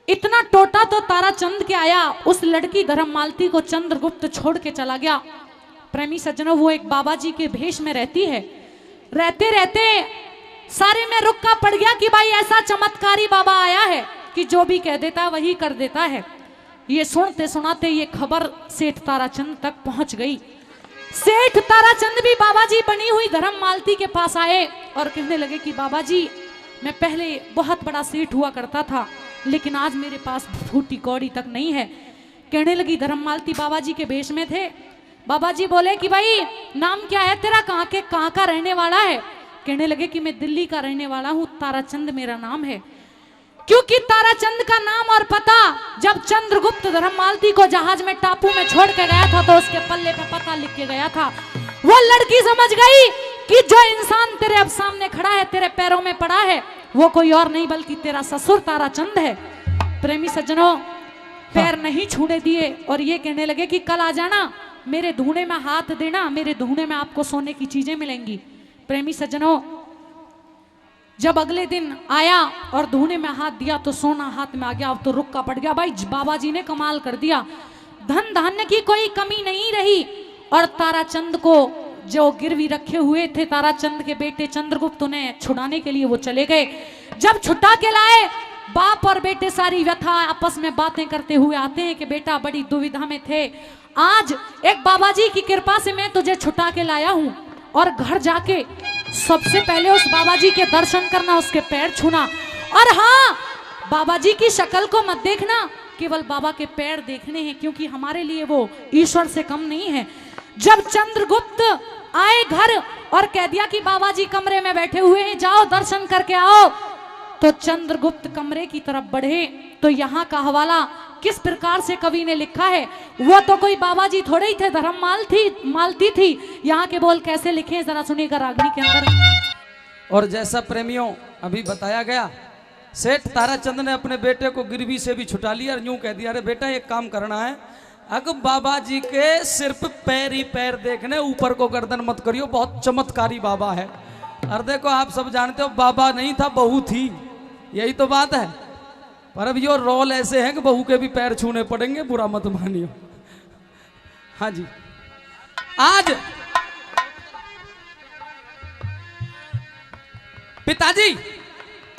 इतना टोटा तो ताराचंद के आया, उस लड़की धर्ममालती को चंद्रगुप्त छोड़ के चला गया। प्रेमी सज्जनों, वो एक बाबा जी के भेष में रहती है। रहते रहते सारे में रुक्का पड़ गया कि भाई ऐसा चमत्कारी बाबा आया है कि जो भी कह देता वही कर देता है। ये सुनते सुनाते ये खबर सेठ ताराचंद तक पहुंच गई। सेठ ताराचंद भी बाबा जी बनी हुई धर्ममालती के पास आए और कहने लगे कि बाबा जी, मैं पहले बहुत बड़ा सेठ हुआ करता था, लेकिन आज मेरे पास फूटी कौड़ी तक नहीं है। कहने लगी धर्ममालती बाबा जी के भेष में थे। बाबा जी बोले कि भाई नाम क्या है तेरा, कहाँ का रहने वाला है? कहने लगे कि मैं दिल्ली का रहने वाला हूँ, ताराचंद मेरा नाम है। क्योंकि ताराचंद का नाम और पता जब चंद्रगुप्त धर्ममालती को जहाज में टापू में छोड़ के गया था तो उसके पल्ले पे पता लिख के गया था। वो लड़की समझ गई कि जो इंसान तेरे अब सामने खड़ा है, तेरे पैरों में पड़ा है, वो कोई और नहीं बल्कि तेरा ससुर ताराचंद है। प्रेमी सज्जनों, पैर नहीं छूने दिए और ये कहने लगे कि कल आ जाना, मेरे धूने में हाथ देना, मेरे धूने में आपको सोने की चीजें मिलेंगी। प्रेमी सज्जनों, जब अगले दिन आया और धूने में हाथ दिया तो सोना हाथ में आ गया। अब तो रुक्का पड़ गया, भाई बाबा जी ने कमाल कर दिया, धन धान्य की कोई कमी नहीं रही। और ताराचंद को जो गिरवी रखे हुए थे ताराचंद के बेटे चंद्रगुप्त, उन्हें छुड़ाने के लिए वो चले गए। जब छुटा के लाए, बाप और बेटे सारी व्यथा आपस में बातें करते हुए आते हैं कि बेटा बड़ी दुविधा में थे, आज एक बाबा जी की कृपा से मैं तुझे छुटा के लाया हूं और घर जाके सबसे पहले उस बाबा जी के दर्शन करना, उसके पैर छूना। और हाँ, बाबा जी की शक्ल को मत देखना, केवल बाबा के पैर देखने हैं, क्योंकि हमारे लिए वो ईश्वर से कम नहीं है। जब चंद्रगुप्त आए घर और कह दिया कि बाबा जी कमरे में बैठे हुए हैं, जाओ दर्शन करके आओ, तो चंद्रगुप्त कमरे की तरफ बढ़े तो यहाँ का हवाला किस प्रकार से कवि ने लिखा है। वो तो कोई बाबा जी थोड़े ही थे, मालती थी। यहाँ के बोल कैसे लिखे जरा सुनिएगा रागनी के अंदर। और जैसा प्रेमियों अभी बताया गया, सेठ ताराचंद ने अपने बेटे को गिरवी से भी छुटा लिया और यूं कह दिया, अरे बेटा एक काम करना है, अगर बाबा जी के सिर्फ पैर ही पैर देखने, ऊपर को गर्दन मत करियो, बहुत चमत्कारी बाबा है। और देखो आप सब जानते हो बाबा नहीं था, बहू थी, यही तो बात है। पर अब यो रोल ऐसे हैं कि बहू के भी पैर छूने पड़ेंगे, बुरा मत मानियो। हाँ जी, आज पिताजी,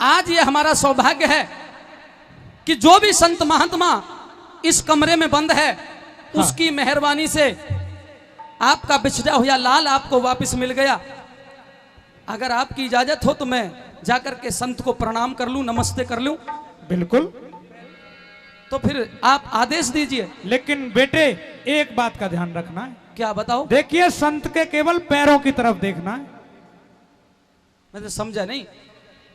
आज ये हमारा सौभाग्य है कि जो भी संत महात्मा इस कमरे में बंद है, हाँ, उसकी मेहरबानी से आपका बिछड़ा हुआ लाल आपको वापस मिल गया। अगर आपकी इजाजत हो तो मैं जाकर के संत को प्रणाम कर लूं, नमस्ते कर लूं। बिल्कुल, तो फिर आप आदेश दीजिए। लेकिन बेटे एक बात का ध्यान रखना है। क्या बताओ? देखिए, संत के केवल पैरों की तरफ देखना है। मैं तो समझा नहीं।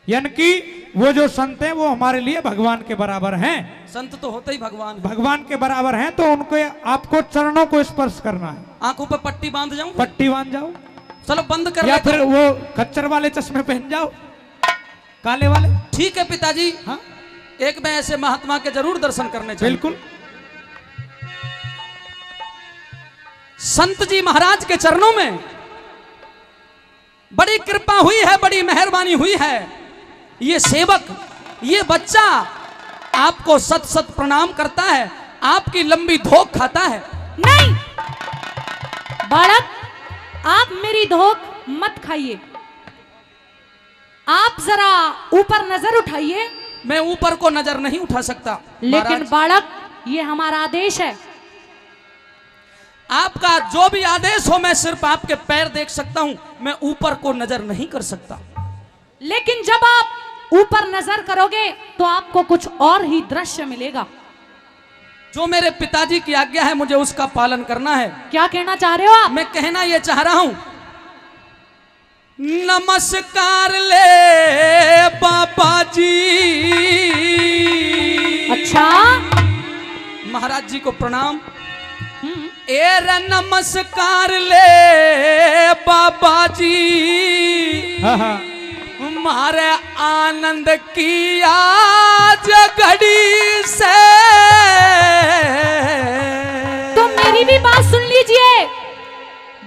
यानी कि वो जो संत हैं वो हमारे लिए भगवान के बराबर हैं। संत तो होते ही भगवान के बराबर हैं, तो उनको आपको चरणों को स्पर्श करना है। आंखों पर पट्टी बांध जाऊं? पट्टी बांध जाओ, चलो बंद कर, या फिर वो खच्चर वाले चश्मे पहन जाओ, काले वाले। ठीक है पिताजी, हाँ, एक मैं ऐसे महात्मा के जरूर दर्शन करने चाहिए। बिल्कुल। संत जी महाराज के चरणों में बड़ी कृपा हुई है, बड़ी मेहरबानी हुई है। ये सेवक, ये बच्चा आपको सत सत प्रणाम करता है, आपकी लंबी धोख खाता है। नहीं बालक, आप मेरी धोख मत खाइए, आप जरा ऊपर नजर उठाइए। मैं ऊपर को नजर नहीं उठा सकता, लेकिन बालक ये हमारा आदेश है। आपका जो भी आदेश हो, मैं सिर्फ आपके पैर देख सकता हूं, मैं ऊपर को नजर नहीं कर सकता। लेकिन जब आप ऊपर नजर करोगे तो आपको कुछ और ही दृश्य मिलेगा। जो मेरे पिताजी की आज्ञा है मुझे उसका पालन करना है। क्या कहना चाह रहे हो आप? मैं कहना ये चाह रहा हूं, नमस्कार ले बाबा जी। अच्छा, महाराज जी को प्रणाम। एरा नमस्कार ले बाबा जी। हाँ हाँ, मारे आनंद की आज घड़ी से। तो मेरी भी बात सुन लीजिए,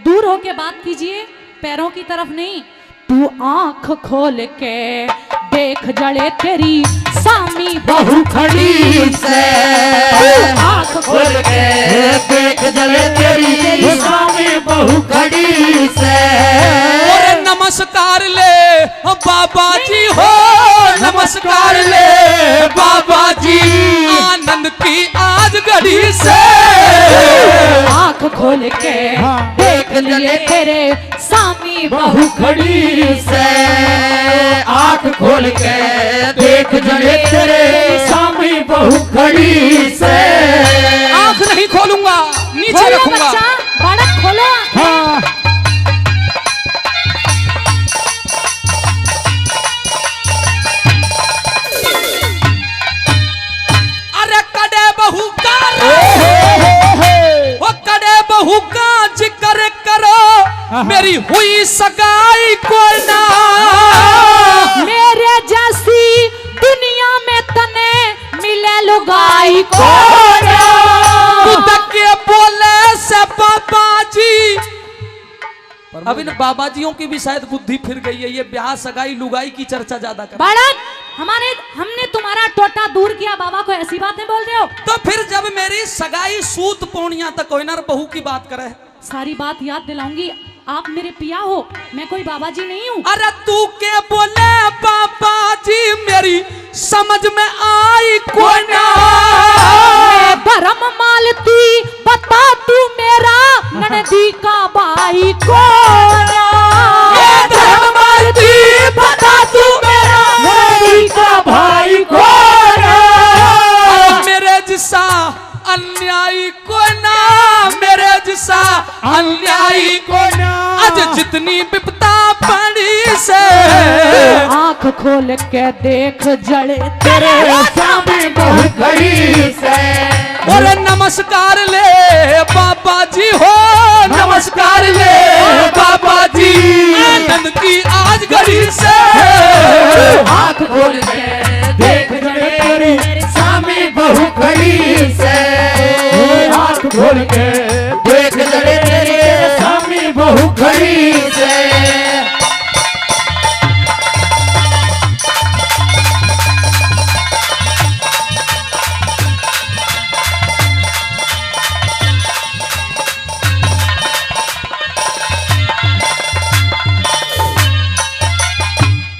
दूर होके बात कीजिए, पैरों की तरफ नहीं। तू आंख खोल के देख जड़े तेरी सामी बहू खड़ी से आँख खोल के देख जले तेरी सामी बहू खड़ी से। और नमस्कार ले बाबा जी हो, नमस्कार ले बाबा जी, आनंद की आज घड़ी से आँख खोल के देख लिए तेरे सामी बहू खड़ी से आँख खोल के देख जले तेरे सामी बहू खड़ी से। आँख नहीं खोलूंगा, नीचे खोलो रखूंगा। बच्चा, बालक खोलो। हाँ अरे कड़े बहू का वो कड़े बहू का जिक्र करो, मेरी हुई सगाई को ना। मेरे जैसी दुनिया में तने मिले लुगाई को तू तके बोले से बाबा जी। अभी ना बाबा जियों की भी शायद बुद्धि फिर गई है, ये ब्याह सगाई लुगाई की चर्चा ज्यादा कर। बालक, हमने तुम्हारा टोटा दूर किया, बाबा को ऐसी बातें बोल रहे हो। तो फिर जब मेरी सगाई सूत पौनिया तक कोई ना बहू की बात करे। सारी बात याद दिलाऊंगी, आप मेरे पिया हो, मैं कोई बाबा जी नहीं हूँ। अरे तू के बोले बाबा जी, मेरी समझ में आई कोई ना। मैं धर्म मालती, बता तू मेरा ननदी का भाई कौन? मैं धर्म मालती, बता तू मेरा ननदी का भाई कौन? मेरे जैसा अन्यायी को ना, मेरे जैसा अन्यायी को ना। आज जितनी विपदा पड़ी से आँख खोल के देख जड़े तेरे सामी बहू खड़ी से। और नमस्कार ले बाबा जी हो, नमस्कार ले बाबा जी, आनंद की आज घड़ी से आँख खोल के देख जले तेरी सामी बहू खड़ी से आँख खोल के देख जले तेरी सामी बहू खड़ी से।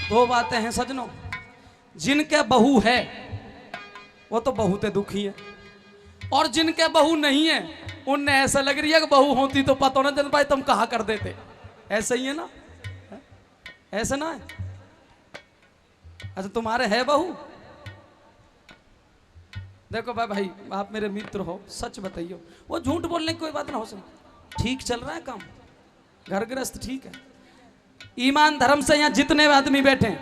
दो बातें हैं सजनों, जिनके बहू है वो तो बहुत दुखी है, और जिनके बहू नहीं है उनने ऐसा लग रही है कि बहू होती तो पता ना चल भाई तुम कहा कर देते। ऐसा ही है ना, ऐसा ना है? अच्छा तुम्हारे है बहू? देखो भाई आप मेरे मित्र हो, सच बताइए, वो झूठ बोलने की कोई बात ना हो सकती। ठीक चल रहा है काम, घर गृहस्थ ठीक है, ईमान धर्म से यहाँ जितने आदमी बैठे हैं,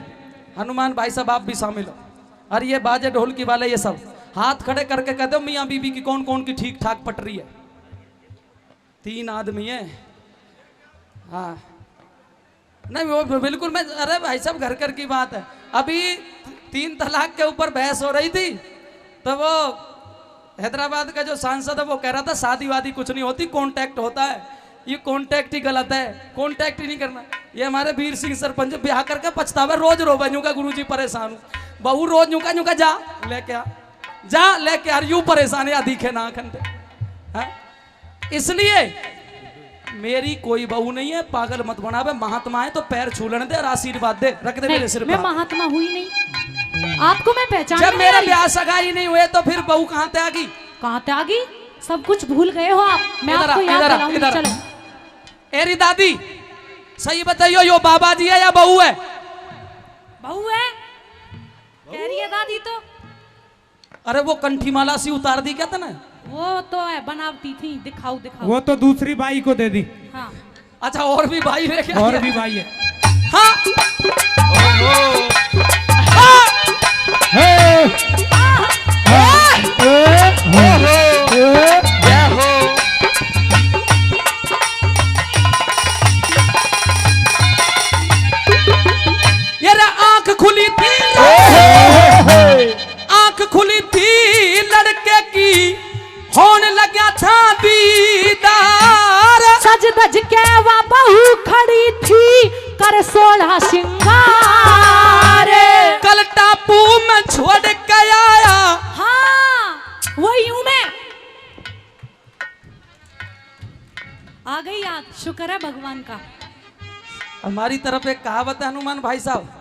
हनुमान भाई साहब आप भी शामिल हो, और ये बाजे ढोलकी वाले ये सब हाथ खड़े करके कहते हो मियाँ बीबी की कौन कौन की ठीक ठाक पट रही है? 3 आदमी है। हाँ नहीं वो बिल्कुल मैं, अरे भाई साहब घर घर की बात है। अभी 3 तलाक के ऊपर बहस हो रही थी, तो वो हैदराबाद का जो सांसद है वो कह रहा था शादी वादी कुछ नहीं होती, कॉन्टैक्ट होता है। ये कॉन्टैक्ट ही गलत है, कॉन्टैक्ट ही नहीं करना। ये हमारे वीर सिंह सरपंच ब्याह करके पछतावा, रोज रो बनूंगा गुरुजी परेशान हूँ, बहू रोज नुका नुका जा लेके आ, जा लेके आ, यूं परेशान है दिखे ना खंडे। इसलिए मेरी कोई बहू नहीं है, पागल मत बनावे। महात्मा है तो पैर छू लेने दे और आशीर्वाद दे, रख दे मेरे सिर मैं पर। महात्मा हुई नहीं, आपको मैं पहचान जब मेरा ब्याह सगाई नहीं हुए तो फिर बहू कहाँ से आ गई? कहाँ से आ गई? सब कुछ भूल गए हो आप, मैं इधर आ, आपको याद इधर आ, दिलाऊंगी। इधर आ। चलो एरी दादी सही बताइयो, यो बाबा जी है या बहू है? बहू है, कह रही है दादी तो। अरे वो कंठी माला सी उतार दी क्या था ना? वो तो है बनावटी थी, दिखाओ दिखाओ। वो तो दूसरी बाई को दे दी, हाँ अच्छा और भी भाई लेके आ और गया। भी बाई है। हाँ ये आंख खुली थी, आंख खुली थी लड़के की, होने लगा था दीदार। सज धज के वह बहू खड़ी थी, कर 16 श्रृंगार। शुक्र है भगवान का। हमारी तरफ एक कहावत है हनुमान भाई साहब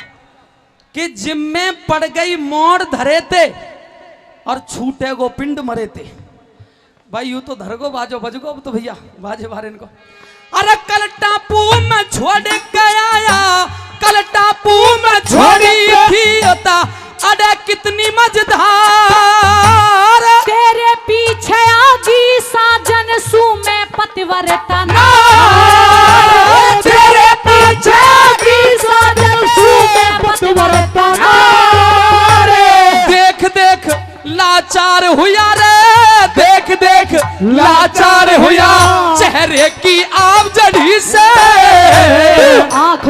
कि जिम में पड़ गई मोड़ धरे थे और छूटे गो पिंड मरे थे। भाई यूं तो धरगो बाजो बजगो अब तो भैया बाजे बारे इनको। अरे कल टापू में छोड़ के आया, कल टापू में छोड़ी थी होता, अरे कितनी मजेदार। तेरे पीछे आगी साजन सू में पतिव्रता तेरे पीछे आगी साजन सू में पतिव्रता। देख देख लाचार हुआ रे, देख देख लाचार हुआ चेहरे की आव जड़ी से। आंख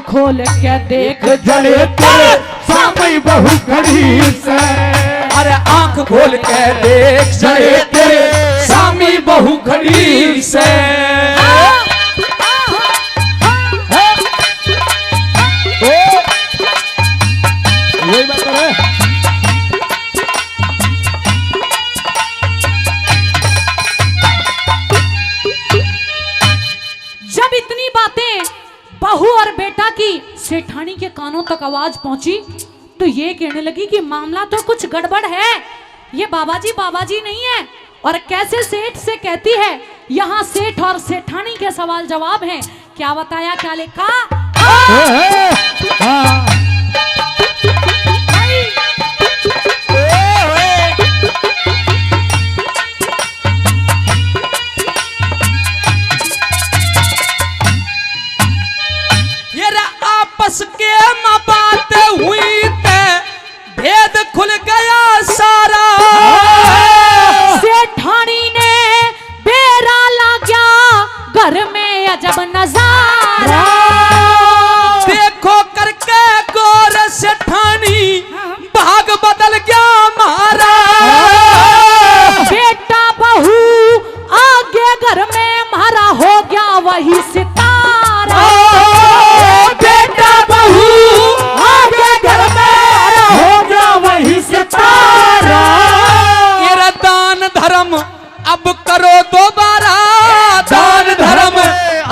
खोल के देख जड़े तेरे सामई बहु खड़ी से। अरे आंख खोल के देख जड़े तेरे सामी बहु खड़ी से। यही बात है। जब इतनी बातें बहू और बेटा की सेठानी के कानों तक आवाज पहुंची तो ये कहने लगी कि मामला तो कुछ गड़बड़ है, ये बाबा जी नहीं है। और कैसे सेठ से कहती है, यहाँ सेठ और सेठानी के सवाल जवाब हैं। क्या बताया, क्या लिखा? आपस के मां बातें हुई थे, भेद खुल गया सारा। सेठानी ने बेरा लाग्या, घर में अजब नजारा। देखो करके गौर सेठानी, भाग बदल गया मारा। बेटा बहू आगे घर में मारा, हो गया वही सितारा। बेटा बहू आगे घर में हो गया वही सितारा। ये दान धर्म अब करो दोबारा, दान धर्म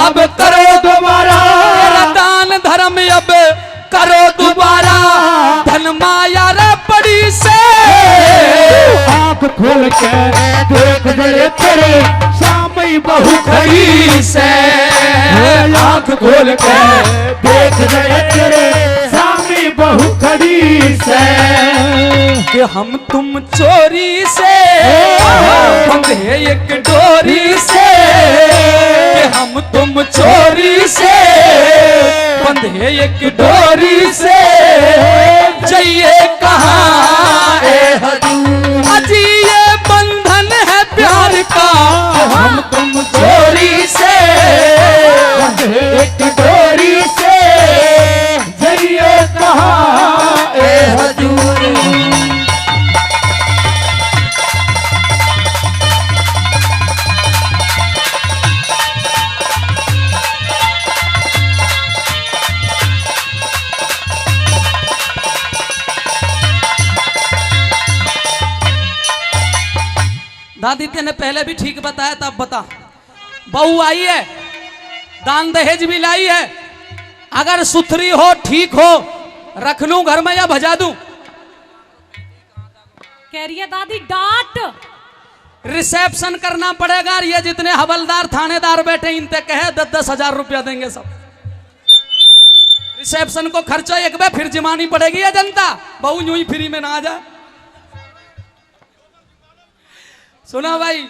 अब करो दोबारा। दान धर्म अब करो दोबारा, धन माया रे पड़ी से। आँख खोल के देख जड़े तेरे सामई बहु खड़ी से। आँख खोल के देख जड़े तेरे सामई बहु खड़ी से। कि हम तुम चोरी से बंधे एक डोरी से, कि हम तुम चोरी से बंधे एक डोरी से। जाइए कहाँ ए हजूर, अजी ये बंधन है प्यार का। हम तुम चोरी से बंधे एक डोरी से। जाइए कहाँ ए हजूर। दादी तेने पहले भी ठीक बताया था, अब बता। बहू आई है, दान दहेज भी लाई है, अगर सुथरी हो ठीक हो रख लूं घर में या भजा दूं? कह रही है दादी डांट। रिसेप्शन करना पड़ेगा। ये जितने हवलदार थानेदार बैठे इनते कहे 10-10 हजार रुपया देंगे सब। रिसेप्शन को खर्चा एक बार फिर जिमानी पड़ेगी ये जनता। बहू यूं ही फ्री में ना आ जाए। सुना भाई,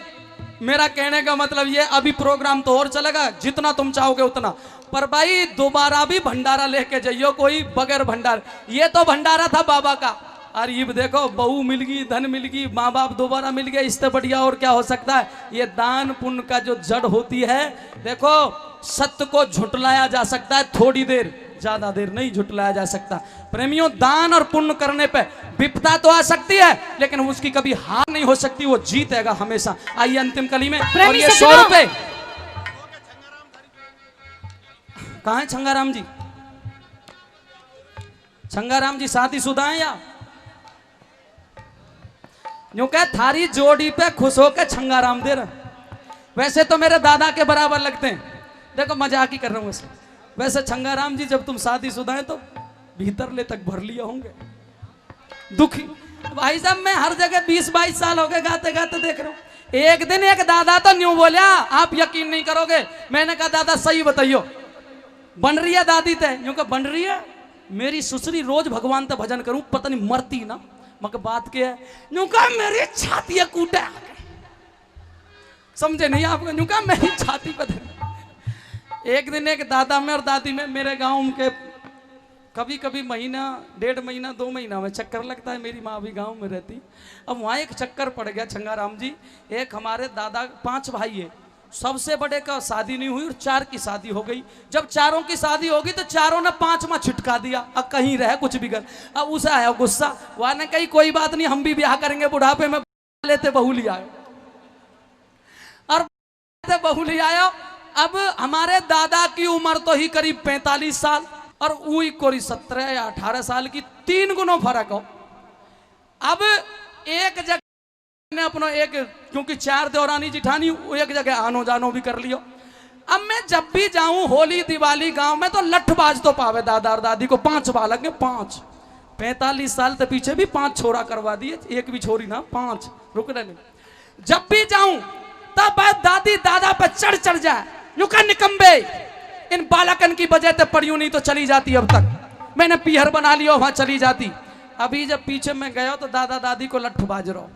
मेरा कहने का मतलब ये, अभी प्रोग्राम तो और चलेगा, जितना तुम चाहोगे उतना, पर भाई दोबारा भी भंडारा लेके जाइयो कोई बगैर भंडार। ये तो भंडारा था बाबा का, और ये देखो बहू मिल गई, धन मिल गई, माँ बाप दोबारा मिल गए, इससे बढ़िया और क्या हो सकता है। ये दान पुण्य का जो जड़ होती है, देखो सत्य को झुटलाया जा सकता है थोड़ी देर, ज्यादा देर नहीं झुटलाया जा सकता। प्रेमियों, दान और पुण्य करने पे विपदा तो आ सकती है, लेकिन उसकी कभी हार नहीं हो सकती, वो जीतेगा हमेशा। आइए अंतिम कली में। और ये 100 रुपए कहाँ है? छंगाराम जी, छंगाराम जी शादीशुदा हैं या यूं कह थारी जोड़ी पे खुश होकर छंगाराम दे रहे। वैसे तो मेरे दादा के बराबर लगते हैं, देखो मजाक ही कर रहा हूँ वैसे छंगाराम जी जब तुम शादीशुदा हैं तो भीतर ले तक भर लिया होंगे दुखी। भाई साहब मैं हर जगह 20-22 साल हो गए गाते गाते देख रहा हूँ। एक दिन एक दादा तो न्यू बोलिया, आप यकीन नहीं करोगे, मैंने कहा दादा सही बताइयो बन रही है दादी तय, यूं कहा बन रही है, मेरी सुसरी रोज भगवान तक भजन करूं पता नहीं मरती ना, मगर बात क्या है, यूं कहा मेरी छाती कूटा, समझे नहीं आप, यूं कहा मेरी छाती पर। एक दिन एक दादा में और दादी में मेरे गांव के कभी कभी महीना 1.5 महीना 2 महीना में चक्कर लगता है, मेरी माँ भी गांव में रहती। अब वहाँ एक चक्कर पड़ गया छंगाराम जी, एक हमारे दादा 5 भाई है, सबसे बड़े का शादी नहीं हुई और 4 की शादी हो गई। जब चारों की शादी होगी तो चारों ने 5वां छिटका दिया, अब कहीं रहे कुछ भी कर। अब उसे आया गुस्सा, वह ने कही कोई बात नहीं हम भी ब्याह करेंगे बुढ़ापे में, लेते बहू ले आयो और बहू ले आयो। अब हमारे दादा की उम्र तो ही करीब 45 साल और वही कोई 17 या 18 साल की, 3 गुना फर्क हो। अब एक जगह ने अपना एक, क्योंकि 4 देवरानी जिठानी एक जगह आनो जानो भी कर लियो। अब मैं जब भी जाऊं होली दिवाली गांव में तो लठबाज तो पावे दादा और दादी को, 5 बालक है, 5 45 साल के पीछे भी 5 छोरा करवा दिए, एक भी छोरी ना 5 रुक रहे। जब भी जाऊं तब दादी दादा पे चढ़ जाए, यूं का निकम्बे इन बालकन की वजह से पड़ियों नहीं तो चली जाती, अब तक मैंने पीहर बना लिया वहां चली जाती। अभी जब पीछे मैं गया तो दादा दादी को लठबाज रहो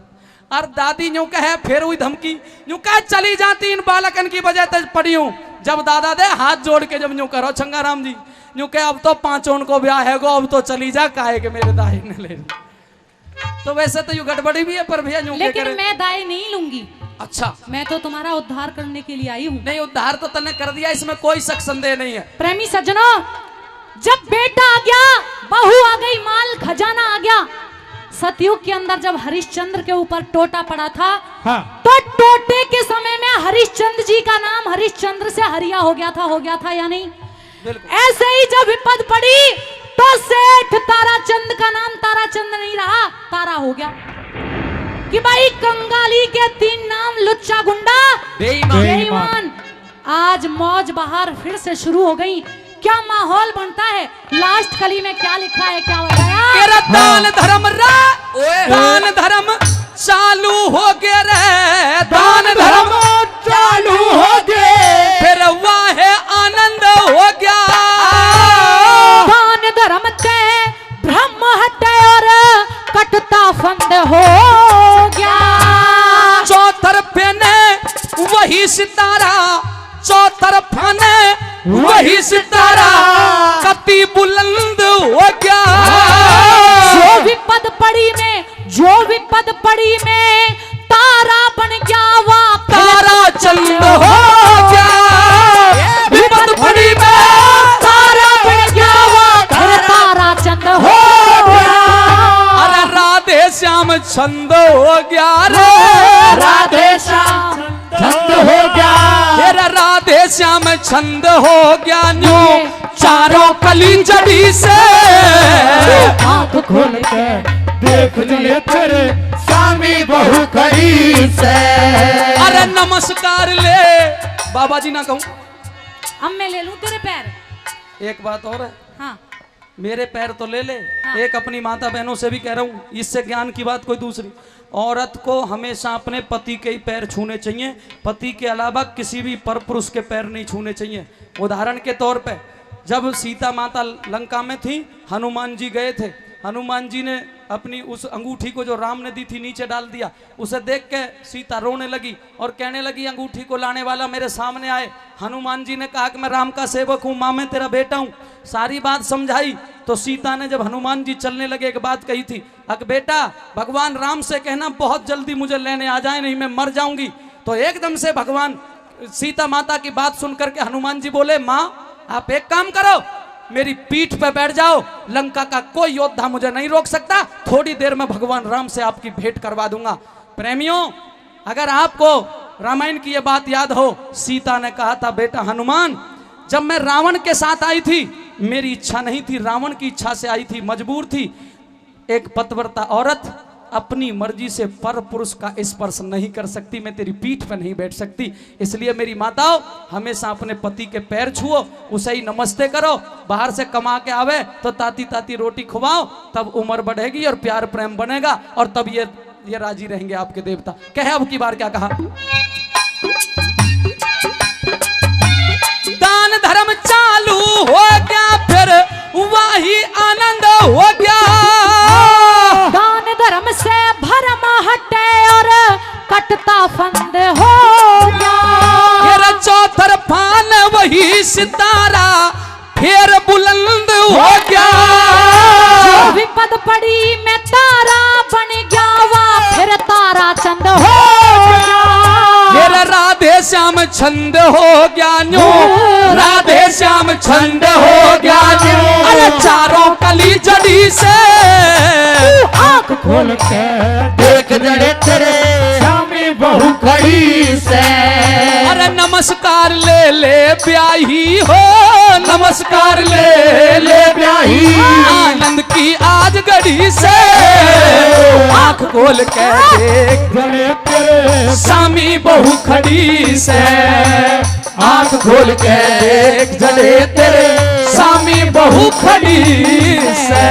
और दादी यूं कहे फिर हुई धमकी, यूं कहे चली जाती इन बालकन की वजह से पड़ी हूं। जब दादा दे हाथ जोड़ के जब यूं करो छंगाराम जी, यूं कहे अब तो 5 को ब्याह है गो, अब तो चली जा, काहे के मेरे दाई ने ले। तो वैसे तो यूं गड़बड़ी भी है पर भैया यूं लेकिन मैं दाई नहीं लूंगी। अच्छा मैं तो तुम्हारा उद्धार करने के लिए आई हूँ। नहीं उद्धार तो तने कर दिया, इसमें कोई शक संदेह नहीं है। प्रेमी सज्जनों, जब बेटा आ गया, बहू आ गई, माल खजाना आ गया। सतयुग के अंदर जब हरिश्चंद्र के ऊपर टोटा पड़ा था, हाँ। तो टोटे के समय में हरिश्चंद्र जी का नाम हरिश्चंद्र से हरिया हो गया था या नहीं? ऐसे ही जब विपद पड़ी तो सेठ ताराचंद का नाम ताराचंद नहीं रहा, तारा हो गया कि भाई कंगाली के 3 नाम, लुच्चा गुंडा बेईमान। आज मौज बहार फिर से शुरू हो गई, क्या माहौल बनता है। लास्ट कली में क्या लिखा है, क्या बताया? दान धर्म दान धर्म चालू हो गया रे, दान धर्म चालू हो गए, फिर वाहे आनंद हो गया। दान धर्म ते ब्रह्म हटे और कटता फंद हो गया। चौतरफे ने वही सितारा, चौतरफा ने वही सितारा, कति बुलंद हो गया। जो विपद पड़ी में तारा बन गया, वह तारा चंद हो गया। विपद पड़ी में तारा बन गया, वह तारा चंद हो गया। अरे राधे श्याम छंद हो गया रे, राधे श्याम छंद हो गया, राधे श्याम छंद हो गया। न्यू चारों कली जड़ी से आंख खोल के देख ले तेरे स्वामी बहु करी से। अरे नमस्कार ले बाबा जी ना कहूं, अब मैं ले लूं तेरे पैर? एक बात और है, हाँ मेरे पैर तो ले ले, हाँ। एक अपनी माता बहनों से भी कह रहा हूं, इससे ज्ञान की बात कोई दूसरी। औरत को हमेशा अपने पति के ही पैर छूने चाहिए, पति के अलावा किसी भी पर पुरुष के पैर नहीं छूने चाहिए। उदाहरण के तौर पे जब सीता माता लंका में थी, हनुमान जी गए थे, हनुमान जी ने अपनी उस अंगूठी को जो राम ने दी थी नीचे डाल दिया। उसे देख के सीता रोने लगी और कहने लगी अंगूठी को लाने वाला मेरे सामने आए। हनुमान जी ने कहा कि मैं राम का सेवक हूँ, माँ मैं तेरा बेटा हूँ। सारी बात समझाई तो सीता ने जब हनुमान जी चलने लगे एक बात कही थी, अक बेटा भगवान राम से कहना बहुत जल्दी मुझे लेने आ जाए, नहीं मैं मर जाऊंगी। तो एकदम से भगवान सीता माता की बात सुनकर के हनुमान जी बोले, माँ आप एक काम करो, मेरी पीठ पे बैठ जाओ, लंका का कोई योद्धा मुझे नहीं रोक सकता, थोड़ी देर में भगवान राम से आपकी भेंट करवा दूंगा। प्रेमियों, अगर आपको रामायण की यह बात याद हो, सीता ने कहा था बेटा हनुमान, जब मैं रावण के साथ आई थी मेरी इच्छा नहीं थी, रावण की इच्छा से आई थी, मजबूर थी। एक पतिव्रता औरत अपनी मर्जी से पर पुरुष का स्पर्श नहीं कर सकती, मैं तेरी पीठ पर नहीं बैठ सकती। इसलिए मेरी माताओं हमेशा अपने पति के पैर छुओ, उसे ही नमस्ते करो। बाहर से कमा के आवे तो ताती ताती रोटी खुवाओ, तब उम्र बढ़ेगी और प्यार प्रेम बनेगा, और तब ये राजी रहेंगे आपके देवता। कहे अब की बार क्या कहा, दान धर्म चालू हो गया फिर वही आनंद हो गया। दान धर्म से भरम हटे और कटता फंद हो गया। फिर चौथर फान वही सितारा फिर बुलंद हो गया। जो विपद पड़ी में तारा बन गया, वह फिर तारा चंद हो गया। फिर राधे श्याम छंद हो गया न्यू, राधे श्याम छंद हो गया न्यू। अरे चारों कली जड़ी से आँख खोल के देख जड़े तेरे स्वामी बहु खड़ी से। अरे नमस्कार ले ले ब्याही हो, नमस्कार ले ले ब्याही, आनंद की आज घड़ी से आँख खोल के देख जड़े तेरे स्वामी बहु खड़ी से। आँख खोल के देख जड़े तेरे स्वामी बहु खड़ी से।